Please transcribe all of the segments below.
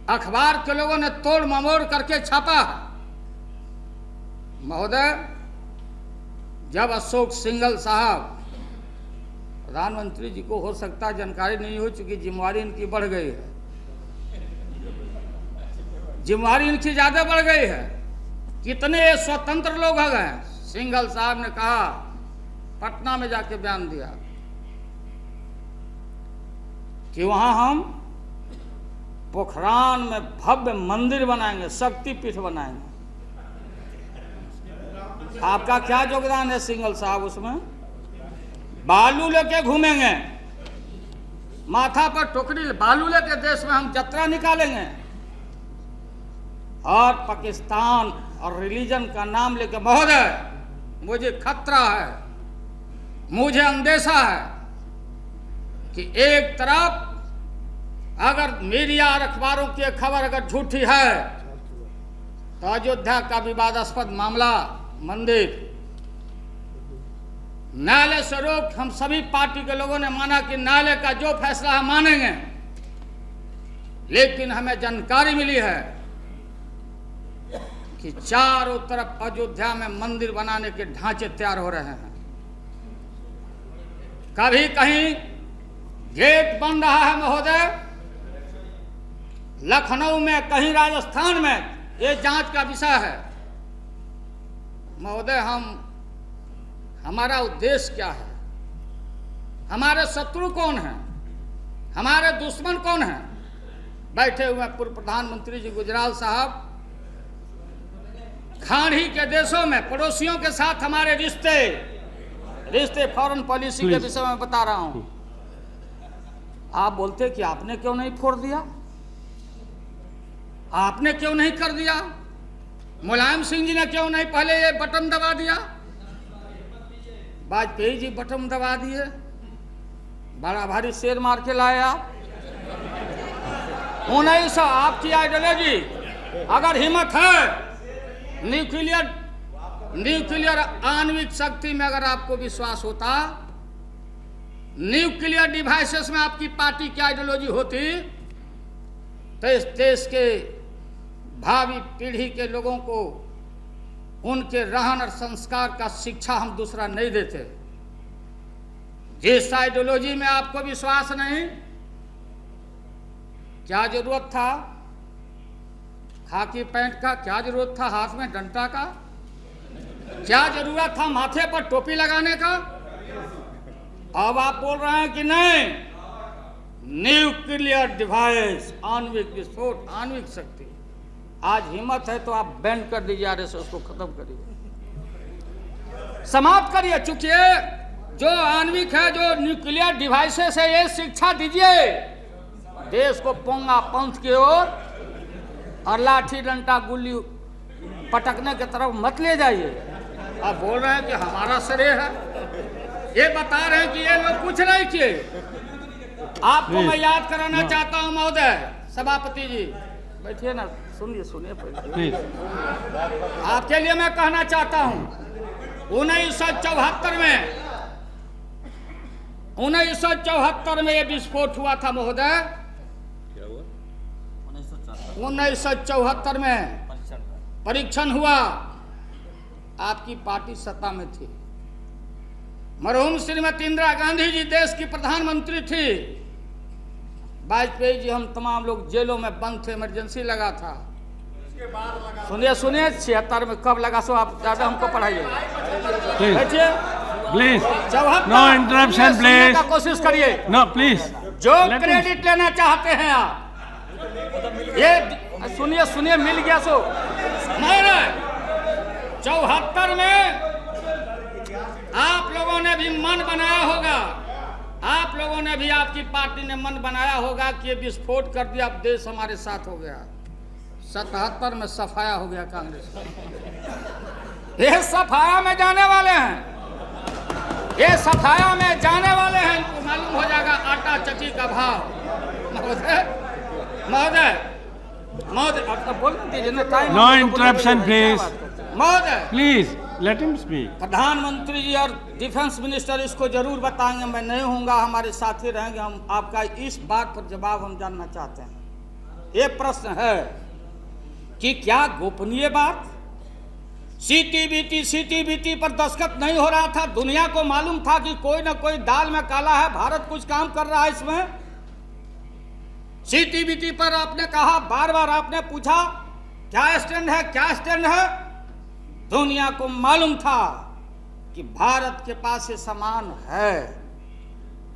अखबार के लोगों ने तोड़ ममोड़ करके छापा। महोदय, जब अशोक सिंघल साहब, प्रधानमंत्री जी को हो सकता है जानकारी नहीं हो, चुकी जिम्मेवारी इनकी बढ़ गई है, जिम्मेवारी इनकी ज्यादा बढ़ गई है। कितने स्वतंत्र लोग आ गए। सिंघल साहब ने कहा, पटना में जाके बयान दिया कि वहां हम पोखरान में भव्य मंदिर बनाएंगे, शक्तिपीठ बनाएंगे। आपका क्या योगदान है सिंघल साहब उसमें? बालू लेके घूमेंगे, माथा पर टोकरी बालू लेके देश में हम यात्रा निकालेंगे और पाकिस्तान और रिलीजन का नाम लेके। महोदय, मुझे खतरा है, मुझे अंदेशा है कि एक तरफ अगर मीडिया और अखबारों की खबर अगर झूठी है तो अयोध्या का विवादास्पद मामला मंदिर न्यायालय से रोक, हम सभी पार्टी के लोगों ने माना कि न्यायालय का जो फैसला है मानेंगे, लेकिन हमें जानकारी मिली है कि चारों तरफ अयोध्या में मंदिर बनाने के ढांचे तैयार हो रहे हैं। कभी कहीं गेट बन रहा है महोदय, लखनऊ में, कहीं राजस्थान में, ये जांच का विषय है। महोदय, हमारा उद्देश्य क्या है? हमारे शत्रु कौन है? हमारे दुश्मन कौन है? बैठे हुए पूर्व प्रधानमंत्री जी गुजराल साहब, खाड़ी के देशों में पड़ोसियों के साथ हमारे रिश्ते फॉरेन पॉलिसी के विषय में बता रहा हूं। आप बोलते कि आपने क्यों नहीं फोड़ दिया, आपने क्यों नहीं कर दिया, मुलायम सिंह जी ने क्यों नहीं पहले ये बटन दबा दिया? वाजपेयी जी बटन दबा दिए, बड़ा भारी शेर मार के लाए आप। 1900 आपकी आइडियोलॉजी, अगर हिम्मत है, न्यूक्लियर आणविक शक्ति में अगर आपको विश्वास होता, न्यूक्लियर डिवाइसेस में आपकी पार्टी की आइडियोलॉजी होती, तो इस देश के भावी पीढ़ी के लोगों को उनके रहन और संस्कार का शिक्षा हम दूसरा नहीं देते। जिस आइडियोलॉजी में आपको विश्वास नहीं, क्या जरूरत था खाकी पैंट का? क्या जरूरत था हाथ में डंडा का? क्या जरूरत था माथे पर टोपी लगाने का? अब आप बोल रहे हैं कि नहीं, न्यूक्लियर डिवाइस, आणविक विस्फोट, आणविक शक्ति। आज हिम्मत है तो आप बैन कर दीजिए, आरएसएस को खत्म करिए, समाप्त करिए। चूंकि जो आणविक है, जो न्यूक्लियर डिवाइसेस है, ये शिक्षा दीजिए देश को पोंगा पंथ की ओर और लाठी डंडा गुल्ली पटकने की तरफ मत ले जाइए। आप बोल रहे हैं कि हमारा श्रेय है, ये बता रहे हैं कि ये लोग कुछ नहीं किए। आपको मैं याद कराना चाहता हूं महोदय, सभापति जी बैठिए ना, सुनिए पहले। आपके लिए मैं कहना चाहता हूं, 1974 में ये विस्फोट हुआ था महोदय। 1974 में परीक्षण हुआ, आपकी पार्टी सत्ता में थी, मरहूम श्रीमती इंदिरा गांधी जी देश की प्रधानमंत्री थी, वाजपेयी जी, हम तमाम लोग जेलों में बंद थे, इमरजेंसी लगा था। सुनिए 76 में कब लगा, सो आप ज्यादा हमको पढ़ाइए। बैठिए प्लीज, नो इंटरप्शन प्लीज, कोशिश करिए। नो प्लीज, जो क्रेडिट लेना चाहते हैं आप, ये सुनिए मिल गया। सो 74 में आप लोगों ने भी मन बनाया होगा, आप लोगों ने भी, आपकी पार्टी ने मन बनाया होगा कि ये विस्फोट कर दिया, अब देश हमारे साथ हो गया। 77 में सफाया हो गया कांग्रेस का। ये सफाया में जाने वाले हैं, ये सफाया में जाने वाले हैं, इनको मालूम हो जाएगा आटा चक्की का भाव। महोदय बोल दीजिए ना, टाइम। नो इंटरप्शन प्लीज, महोदय प्लीज लेट हिम स्पीक। प्रधानमंत्री जी और डिफेंस मिनिस्टर इसको जरूर बताएंगे, मैं नहीं हूँगा, हमारे साथी रहेंगे। हम आपका इस बात पर जवाब हम जानना चाहते हैं। ये प्रश्न है कि क्या गोपनीय बात सीटीबीटी पर दस्तखत नहीं हो रहा था? दुनिया को मालूम था कि कोई ना कोई दाल में काला है, भारत कुछ काम कर रहा है इसमें। सीटीबीटी पर आपने कहा, बार बार आपने पूछा क्या स्टैंड है, क्या स्टैंड है? दुनिया को मालूम था कि भारत के पास ये सामान है,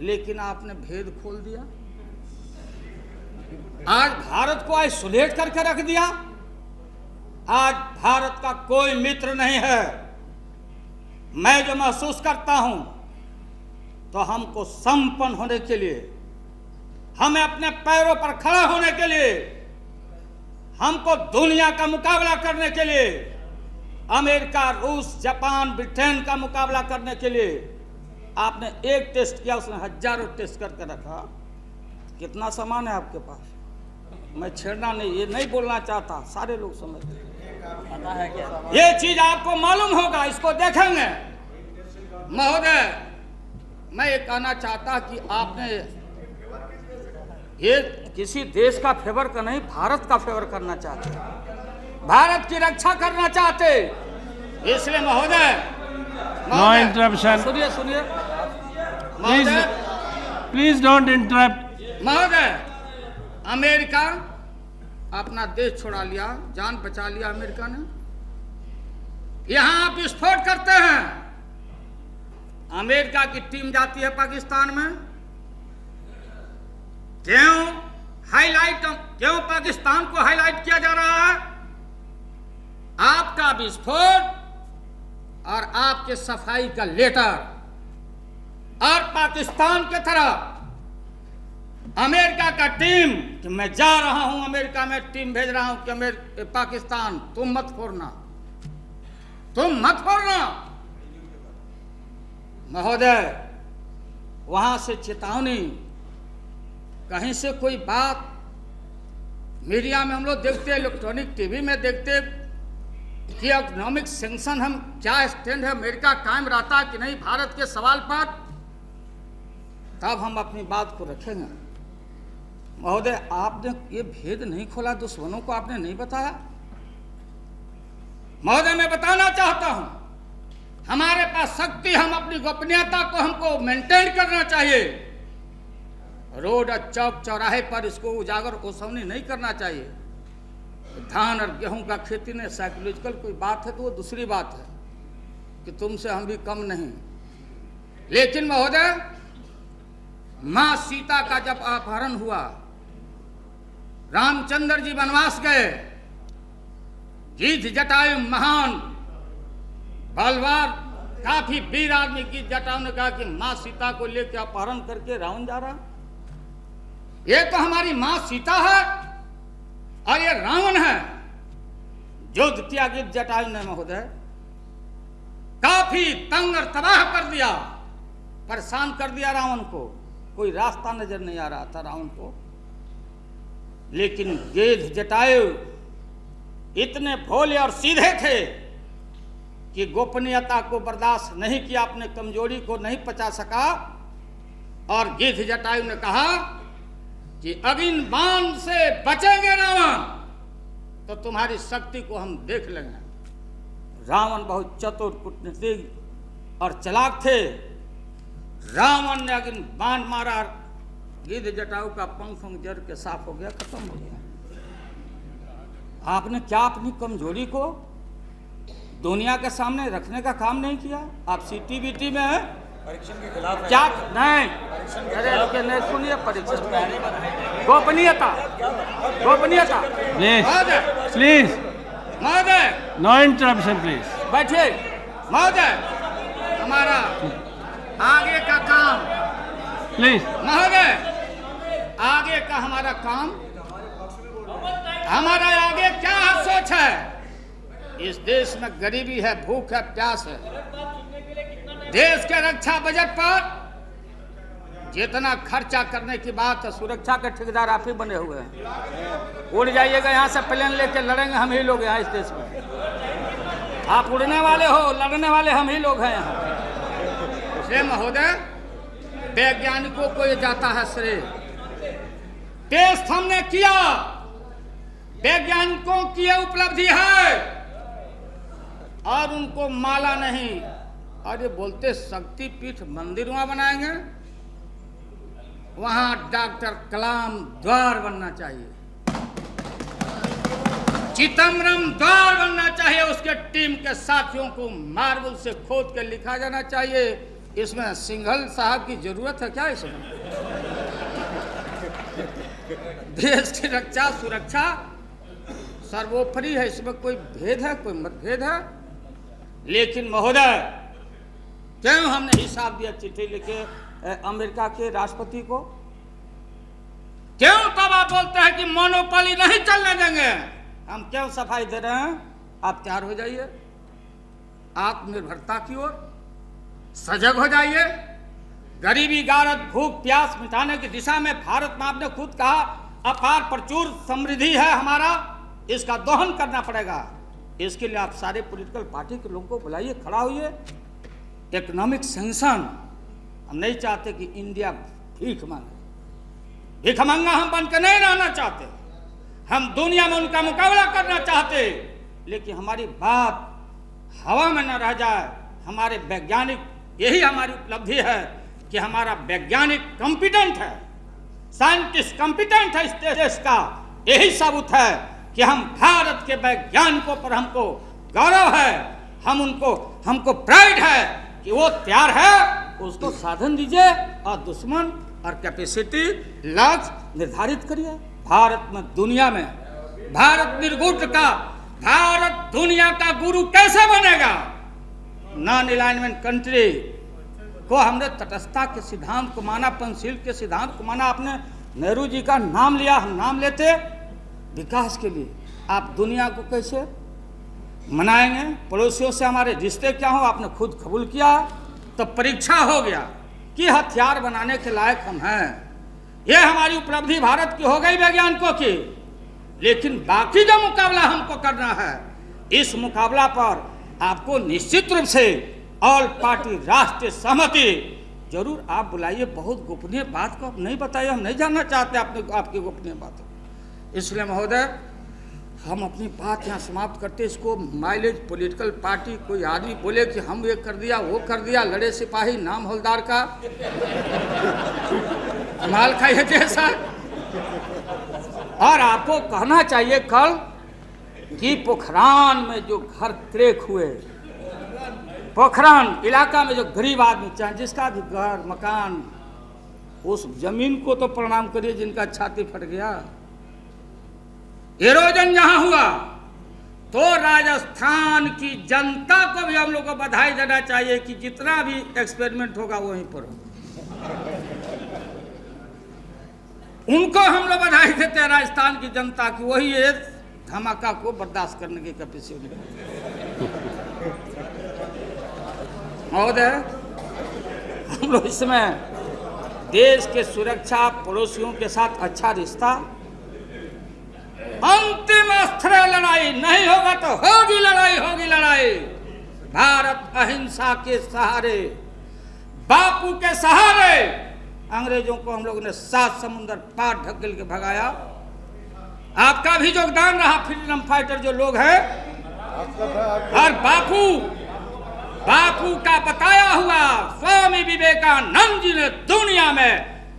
लेकिन आपने भेद खोल दिया। आज भारत को आइसोलेट करके रख दिया। आज भारत का कोई मित्र नहीं है। मैं जो महसूस करता हूं, तो हमको संपन्न होने के लिए, हमें अपने पैरों पर खड़ा होने के लिए, हमको दुनिया का मुकाबला करने के लिए, अमेरिका, रूस, जापान, ब्रिटेन का मुकाबला करने के लिए आपने एक टेस्ट किया, उसने हजारों टेस्ट करके रखा। कितना सामान है आपके पास? मैं छेड़ना नहीं, ये नहीं बोलना चाहता, सारे लोग समझते हैं। पता है क्या? ये चीज आपको मालूम होगा, इसको देखेंगे। महोदय, मैं ये कहना चाहता कि आपने ये किसी देश का फेवर का नहीं, भारत का फेवर करना चाहते, भारत की रक्षा करना चाहते। इसलिए महोदय, नो इंटरप्शन। सुनिए प्लीज डोंट इंटरप्ट। महोदय, अमेरिका अपना देश छोड़ा लिया, जान बचा लिया अमेरिका ने। यहां आप विस्फोट करते हैं। अमेरिका की टीम जाती है पाकिस्तान में, क्यों पाकिस्तान को हाईलाइट किया जा रहा है? आपका विस्फोट और आपके सफाई का लेटर, और पाकिस्तान के तरफ अमेरिका का टीम कि मैं जा रहा हूं अमेरिका में, टीम भेज रहा हूं कि पाकिस्तान तुम मत फोड़ना। महोदय, वहां से चेतावनी, कहीं से कोई बात मीडिया में हम लोग देखते, इलेक्ट्रॉनिक टीवी में देखते कि इकोनॉमिक सैंक्शन, हम क्या स्टैंड है, अमेरिका कायम रहता कि नहीं भारत के सवाल पर, तब हम अपनी बात को रखेंगे। महोदय, आपने ये भेद नहीं खोला, दुश्मनों को आपने नहीं बताया। महोदय, मैं बताना चाहता हूं, हमारे पास शक्ति, हम अपनी गोपनीयता को हमको मेंटेन करना चाहिए। रोड और चौक चौराहे पर इसको उजागर ओसवनी नहीं करना चाहिए। धान और गेहूं का खेती ने साइकोलॉजिकल कोई बात है तो वो दूसरी बात है कि तुमसे हम भी कम नहीं। लेकिन महोदय, मां सीता का जब अपहरण हुआ, रामचंद्र जी वनवास गए, गीध जटायु महान बलवान काफी वीर आदमी गीध जटायु ने कहा कि मां सीता को लेकर अपहरण करके रावण जा रहा। ये तो हमारी मां सीता है और ये रावण है। युद्ध किया गीध जटायु ने महोदय, काफी तंग और तबाह कर दिया, परेशान कर दिया रावण को। कोई रास्ता नजर नहीं आ रहा था रावण को। लेकिन गीध जटायु इतने भोले और सीधे थे कि गोपनीयता को बर्दाश्त नहीं किया, अपने कमजोरी को नहीं पचा सका, और गीध जटायु ने कहा कि अब इन बाण से बचेंगे रावण तो तुम्हारी शक्ति को हम देख लेंगे। रावण बहुत चतुर, कूटनीतिज्ञ और चालाक थे। रावण ने अग्नि बाण मारा, गीध जटायु का पंख जड़ के साफ हो गया, खत्म हो गया। आपने क्या अपनी कमजोरी को दुनिया के सामने रखने का काम नहीं किया? आप सीटीबीटी में है, परीक्षण के खिलाफ क्या नहीं? अरे नहीं, सुनिए, परीक्षण गोपनीयता प्लीज महोदय, नो इंटरप्शन प्लीज। बैठिए महोदय, हमारा आगे का काम, प्लीज महोदय, आगे का हमारा काम, हमारा आगे क्या सोच है? इस देश में गरीबी है, भूख है, प्यास है। देश के रक्षा बजट पर जितना खर्चा करने की बात है, सुरक्षा के ठेकेदार आप ही बने हुए हैं। उड़ जाइएगा यहाँ से, प्लेन लेके लड़ेंगे हम ही लोग यहाँ इस देश में। आप उड़ने वाले हो, लड़ने वाले हम ही लोग हैं यहाँ। इसलिए महोदय, वैज्ञानिकों को ये जाता है श्रेय। टेस्ट हमने किया, वैज्ञानिकों की यह उपलब्धि है और उनको माला नहीं, और ये बोलते शक्तिपीठ मंदिर वहां बनाएंगे, वहां डॉक्टर कलाम द्वार बनना चाहिए, चिदम्बरम द्वार बनना चाहिए, उसके टीम के साथियों को मार्बल से खोद के लिखा जाना चाहिए। इसमें सिंघल साहब की जरूरत है क्या? इसमें देश की रक्षा सुरक्षा सर्वोपरि है, इसमें कोई भेद है, कोई मतभेद है? लेकिन महोदय, क्यों हमने हिसाब दिया चिट्ठी लिखे अमेरिका के राष्ट्रपति को? क्यों तब आप बोलते हैं कि मोनोपोली नहीं चलने देंगे? हम क्यों सफाई दे रहे हैं? आप तैयार हो जाइए, आत्मनिर्भरता की ओर सजग हो जाइए। गरीबी, गारत, भूख प्यास मिटाने की दिशा में भारत में आपने खुद कहा अपार प्रचुर समृद्धि है हमारा, इसका दोहन करना पड़ेगा। इसके लिए आप सारे पॉलिटिकल पार्टी के लोगों को बुलाइए, खड़ा होइए। इकोनॉमिक सेंक्शन, हम नहीं चाहते कि इंडिया भीख मांगे, भिखमंगा हम बन के नहीं रहना चाहते, हम दुनिया में उनका मुकाबला करना चाहते, लेकिन हमारी बात हवा में न रह जाए। हमारे वैज्ञानिक, यही हमारी उपलब्धि है कि हमारा वैज्ञानिक कॉम्पिटेंट है, साइंटिस्ट कॉम्पिटेंट है इस देश का। यही सबूत है कि हम भारत के वैज्ञानिकों पर हमको गौरव है, हमको प्राइड है कि वो तैयार है, उसको साधन दीजिए और दुश्मन और कैपेसिटी लक्ष्य निर्धारित करिए। भारत में, दुनिया में, भारत निर्गुण का, भारत दुनिया का गुरु कैसे बनेगा? नॉन अलाइनमेंट कंट्री को हमने तटस्थता के सिद्धांत को माना, पंचशील के सिद्धांत को माना। आपने नेहरू जी का नाम लिया, हम नाम लेते विकास के लिए। आप दुनिया को कैसे मनाएंगे? पड़ोसियों से हमारे रिश्ते क्या हो, आपने खुद कबूल किया। तो परीक्षा हो गया कि हथियार बनाने के लायक हम हैं। यह हमारी उपलब्धि भारत की हो गई वैज्ञानिकों की। लेकिन बाकी जो मुकाबला हमको करना है, इस मुकाबला पर आपको निश्चित रूप से ऑल पार्टी राष्ट्रीय सहमति जरूर आप बुलाइए। बहुत गोपनीय बात को आप नहीं बताइए, हम नहीं जानना चाहते आपकी गोपनीय बातों। इसलिए महोदय, हम अपनी बात यहाँ समाप्त करते। इसको माइलेज पॉलिटिकल पार्टी, कोई आदमी बोले कि हम ये कर दिया वो कर दिया, लड़े सिपाही नाम हवलदार का माल का ये जैसा। और आपको कहना चाहिए कल कि पोखरान में जो घर क्रैक हुए, पोखरान इलाका में जो गरीब आदमी, चाहे जिसका भी घर मकान, उस जमीन को तो प्रणाम करिए जिनका छाती फट गया। इरोजन जहां हुआ तो राजस्थान की जनता को भी हम लोग को बधाई देना चाहिए कि जितना भी एक्सपेरिमेंट होगा वहीं पर होगा। उनको हम लोग बधाई देते हैं, राजस्थान की जनता की, वही एक धमाका को बर्दाश्त करने की कैपेसिटी। महोदय, हम लोग इसमें देश के सुरक्षा, पड़ोसियों के साथ अच्छा रिश्ता, अंतिम अस्त्र लड़ाई नहीं होगा तो होगी लड़ाई, होगी लड़ाई। भारत अहिंसा के सहारे, बापू के सहारे अंग्रेजों को हम लोगों ने 7 समुंदर पार ढकेल के भगाया। आपका भी योगदान रहा, फ्रीडम फाइटर जो लोग हैं। और बापू का बताया हुआ स्वामी विवेकानंद जी ने दुनिया में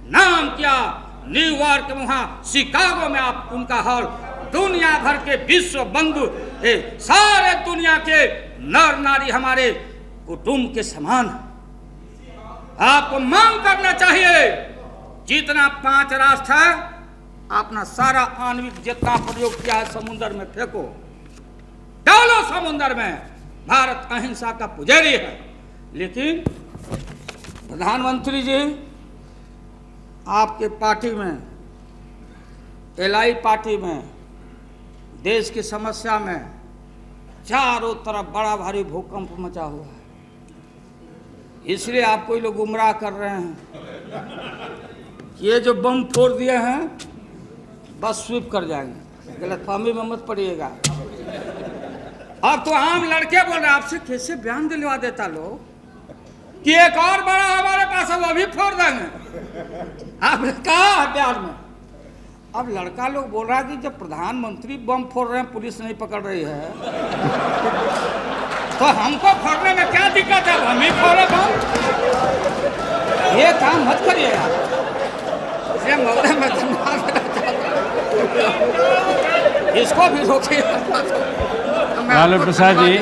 नाम किया। न्यूयॉर्क में, वहां शिकागो में आप उनका हॉल, दुनिया भर के विश्व बंधु, सारे दुनिया के नर नारी हमारे कुटुंब के समान। आपको मांग करना चाहिए, जितना 5 राष्ट्र है अपना सारा आणविक जितना प्रयोग किया है समुद्र में फेंको, डालो समुद्र में। भारत अहिंसा का पुजारी है। लेकिन प्रधानमंत्री जी, आपके पार्टी में, एलआई पार्टी में, देश की समस्या में चारों तरफ बड़ा भारी भूकंप मचा हुआ है। इसलिए आपको लोग गुमराह कर रहे हैं। ये जो बम फोड़ दिए हैं बस स्वीप कर जाएंगे, गलतफहमी में मत पड़िएगा। अब तो आम लड़के बोल रहे हैं, आपसे कैसे बयान दिलवा देता लोग कि एक और बड़ा हमारे पास है, वो भी फोड़ देंगे। आपने कहा बयान में अब लड़का लोग बोल रहा है कि जब प्रधानमंत्री बम फोड़ रहे हैं पुलिस नहीं पकड़ रही है तो हमको फोड़ने में क्या दिक्कत है, हम ही फोड़े बम। ये काम मत करिए यार, ये मौके में दिमाग इसको भी रोकिए। लालू प्रसाद जी।